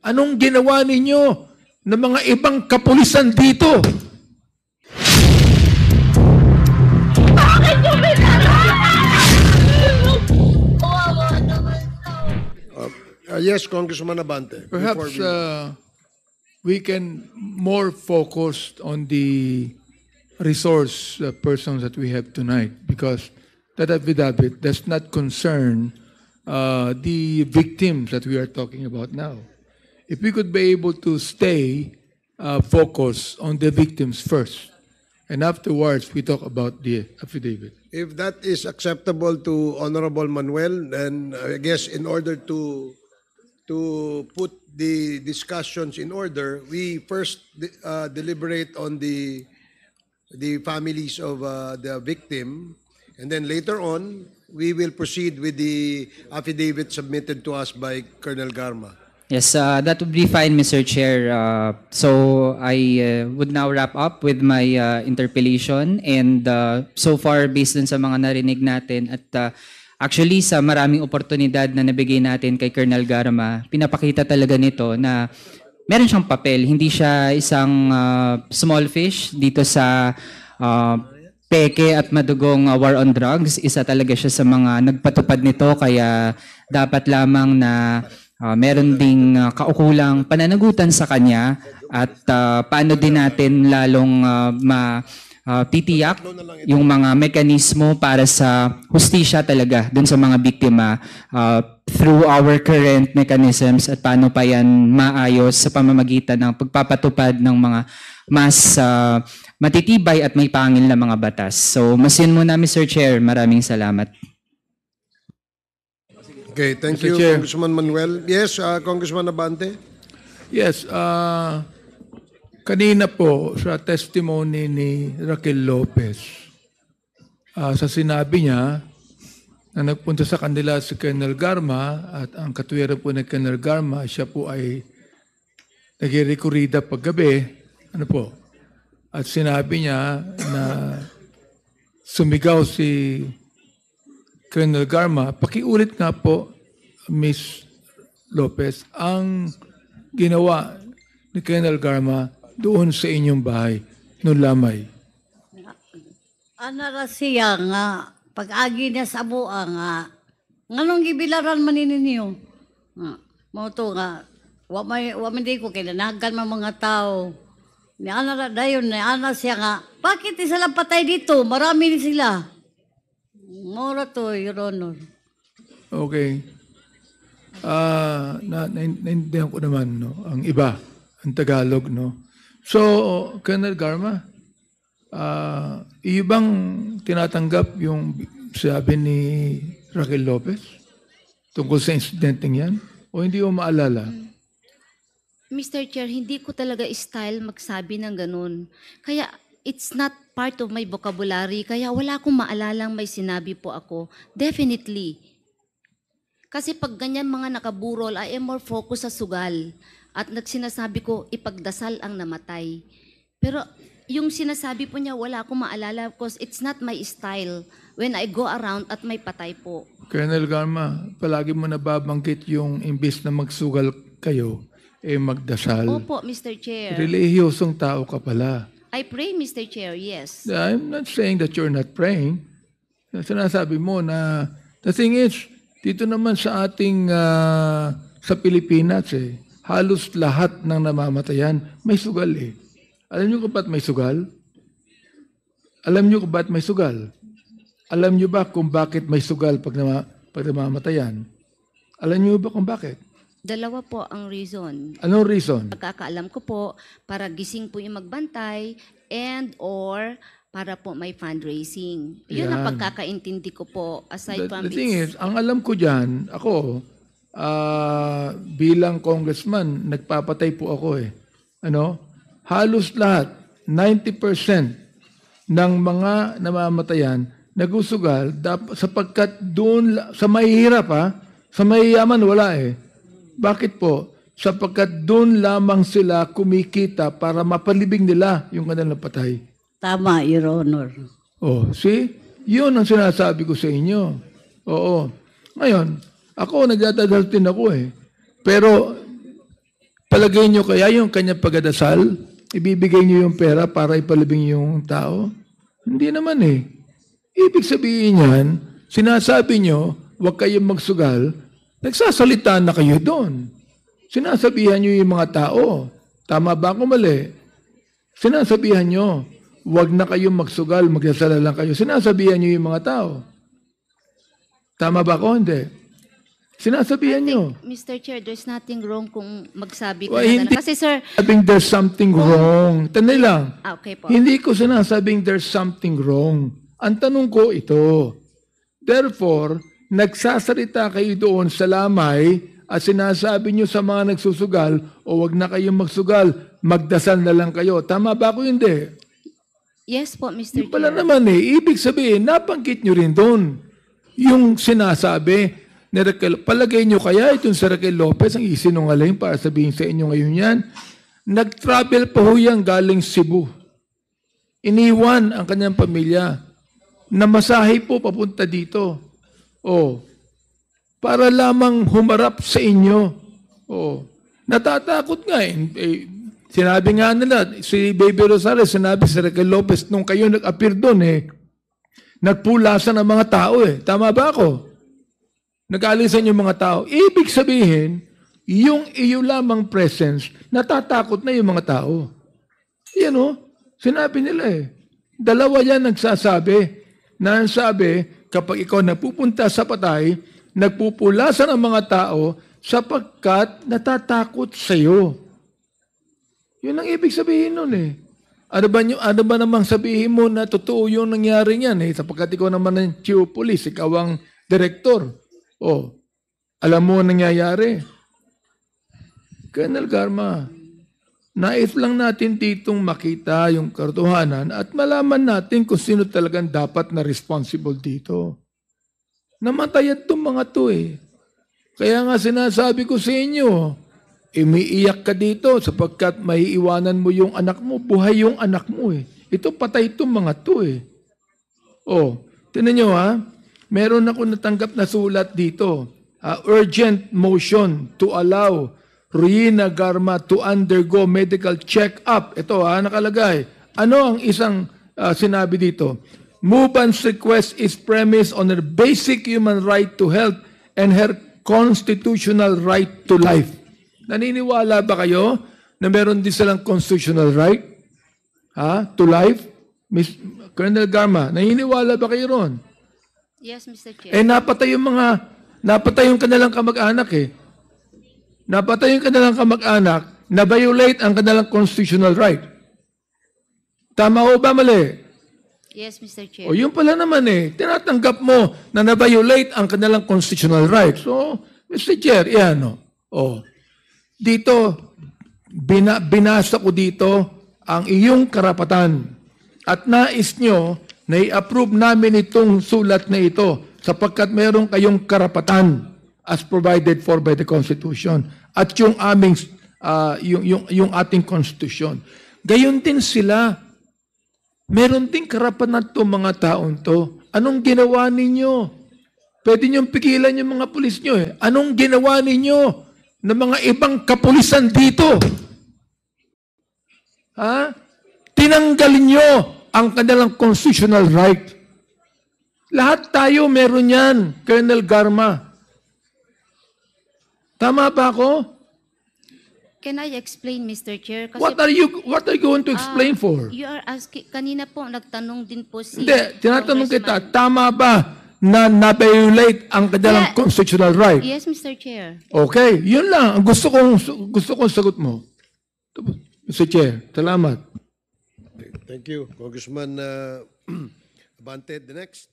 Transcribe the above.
Anong ginawa ninyo ng mga ibang kapulisan dito? Bakit nyo Kawawa naman to. Yes, Congressman Abante. Perhaps we can more focus on the resource persons that we have tonight, because that affidavit does not concern the victims that we are talking about now. If we could be able to stay focused on the victims first, and afterwards we talk about the affidavit. If that is acceptable to Honorable Manuel, then I guess in order to put the discussions in order, we first deliberate on the families of the victim, and then later on we will proceed with the affidavit submitted to us by Colonel Garma. Yes, that would be fine, Mr. Chair. So I would now wrap up with my interpellation, and so far based dun sa mga narinig natin at actually sa maraming oportunidad na nabigay natin kay Colonel Garma, pinapakita talaga nito na meron siyang papel, hindi siya isang small fish dito sa peke at madugong war on drugs. Isa talaga siya sa mga nagpatupad nito, kaya dapat lamang na meron ding kaukulang pananagutan sa kanya, at paano din natin lalong titiyak yung mga mekanismo para sa hustisya talaga dun sa mga biktima through our current mechanisms, at paano pa yan maayos sa pamamagitan ng pagpapatupad ng mga mas matitibay at may pangil na mga batas. So, masin muna, Mr. Chair. Maraming salamat. Okay, thank Mr. you, Chair. Congressman Manuel. Yes, Congressman Abante. Yes, kanina po sa testimony ni Raquel Lopez, sa sinabi niya na nagpunta sa kanila si Colonel Garma, at ang katwiran po ni Colonel Garma, siya po ay nag-rekurida paggabi, ano po, at sinabi niya na sumigaw si Colonel Garma. Pakiulit nga po, Miss Lopez, ang ginawa ni Colonel Garma doon sa inyong bahay, noong lamay. Ana siya nga, pag-agi niya sa buang nga, nganong gibilaran maninin niyo? Mo to nga, wa di ko kailangan mga tao. Ni ana dayon, ni ana siya nga, bakit isa lang patay dito? Marami ni sila. Mora to, Your Honor. Okay. Naintindihan ko naman, no, ang iba, ang Tagalog, no. So, Colonel Garma, iyo bang tinatanggap yung sabi ni Raquel Lopez tungkol sa insidenteng yan? O hindi mo maalala? Mr. Chair, hindi ko talaga style magsabi ng ganun. Kaya it's not part of my vocabulary, kaya wala akong maalalang may sinabi po ako. Definitely. Kasi pag ganyan mga nakaburol, I am more focused sa sugal. At nagsinasabi ko, ipagdasal ang namatay. Pero yung sinasabi po niya, wala akong maalala because it's not my style when I go around at may patay po. Colonel Garma, palagi mo nababanggit yung imbis na magsugal kayo, magdasal. Opo, Mr. Chair. Relihiyosong tao ka pala. I pray, Mr. Chair, yes. I'm not saying that you're not praying. Sinasabi mo na, the thing is, dito naman sa ating, sa Pilipinas, halos lahat ng namamatayan may sugal eh. Alam niyo kung ba't may sugal? Alam niyo kung ba't may sugal? Alam niyo ba kung bakit may sugal pag namamatayan? Alam niyo ba kung bakit? Dalawa po ang reason. Anong reason? Pagkakaalam ko po, para gising po yung magbantay and or para po may fundraising. Yun ang Yan. pagkakaintindi ko po. Aside from The thing is, ang alam ko dyan, ako, bilang congressman, nagpapatay po ako eh. Ano? Halos lahat, 90% ng mga namamatayan, nagusugal sapagkat doon, sa mahihirap sa mahiyaman wala eh. Bakit po? Sapagkat doon lamang sila kumikita para mapalibing nila yung kanilang patay. Tama, Your Honor. Oh, see? Yun ang sinasabi ko sa inyo. Oo. Ngayon, ako nagdadasal din ako eh. Pero Palagay nyo kaya yung kanyang pagdadasal, ibibigay nyo yung pera para ipalibing yung tao? Hindi naman eh. Ibig sabihin yan, sinasabi nyo, huwag kayong magsugal, nagsasalita na kayo doon. Sinasabihan nyo yung mga tao, tama ba ako mali? Sinasabihan nyo, huwag na kayong magsugal, magdasal lang kayo. Sinasabihan nyo yung mga tao. Tama ba ako? Hindi. Sinasabihan nyo. Mr. Chair, there's nothing wrong kung magsabi ka Well, na hindi ganun. Kasi sir, sabing there's something wrong. Tanay lang. okay po. Hindi ko sinasabing there's something wrong. Ang tanong ko ito. Therefore, nagsasalita kayo doon sa lamay at sinasabi nyo sa mga nagsusugal, o wag na kayong magsugal, magdasal na lang kayo. Tama ba ako? Hindi. Yes po, Mr. Yung pala Chair. naman eh, ibig sabihin, nabanggit nyo rin doon. Yung sinasabi ni Raquel, palagay nyo kaya itong si Raquel Lopez ang isinungaling para sabihin sa inyo ngayon yan? Nag-travel pa ho yan galing Cebu. Iniwan ang kanyang pamilya. Namasahe po papunta dito. Oh, para lamang humarap sa inyo. Oh, natatakot nga eh. Sinabi nga nila, si Baby Rosales, sinabi si Raquel Lopez, nung kayo nag-appear doon eh, nagpulasan ng mga tao eh. Tama ba ako? Nag-alisan yung mga tao. Ibig sabihin, yung iyo lamang presence, natatakot na yung mga tao. Yan o, sinabi nila eh. Dalawa yan nagsasabi. Na ang sabi, kapag ikaw napupunta sa patay, nagpupulasan ang mga tao sapagkat natatakot sa iyo. Yun ang ibig sabihin nun eh. Ano ba namang sabihin mo na totoo yung nangyari niyan eh? Sapagkat ikaw naman ang chief of police, ikaw ang director. Oh, alam mo ang nangyayari. Colonel Garma, nais lang natin ditong makita yung katotohanan at malaman natin kung sino talagang dapat na responsible dito. Namatay itong mga to eh. Kaya nga sinasabi ko sa inyo, umiiyak ka dito sapagkat maiiwanan mo yung anak mo, buhay yung anak mo eh. Ito patay itong mga to eh. Oh, tinan nyo ha, meron ako natanggap na sulat dito. Urgent motion to allow Rowena Garma to undergo medical check-up. Ito nakalagay. Ano ang isang sinabi dito? Movement's request is premised on her basic human right to health and her constitutional right to life. Naniniwala ba kayo na meron din silang constitutional right to life? Miss Colonel Garma, naniniwala ba kayo ron? Yes, Mr. Chair. Napatay yung kanilang kamag-anak eh. Napatay yung kanilang kamag-anak, na-violate ang kanilang constitutional right. Tama o ba mali? Yes, Mr. Chair. O yun pala naman eh, tinatanggap mo na na-violate ang kanilang constitutional right. So, Mr. Chair, yan o. O, dito, binasa ko dito ang iyong karapatan at nais nyo na i-approve namin itong sulat na ito sapagkat meron kayong karapatan as provided for by the Constitution at yung aming yung ating Constitution. Gayon din sila. Meron din karapatan itong mga taon to. Anong ginawa ninyo? Pwede niyong pigilan yung mga pulis nyo eh. Anong ginawa ninyo ng mga ibang kapulisan dito? Tinanggalin nyo ang kanilang constitutional right. Lahat tayo meron yan, Colonel Garma. Tama ba ako? Can I explain, Mr. Chair? Kasi What are you going to explain for? You are asking, kanina po nagtanong din po si... Hindi, tinatanong kita, Congressman. tama ba na na-violate ang kanilang Yeah. constitutional right? Yes, Mr. Chair. Okay, yun lang. Ang gusto kong sagot mo. Mr. Chair, salamat. Thank you, Congressman Abante. The next.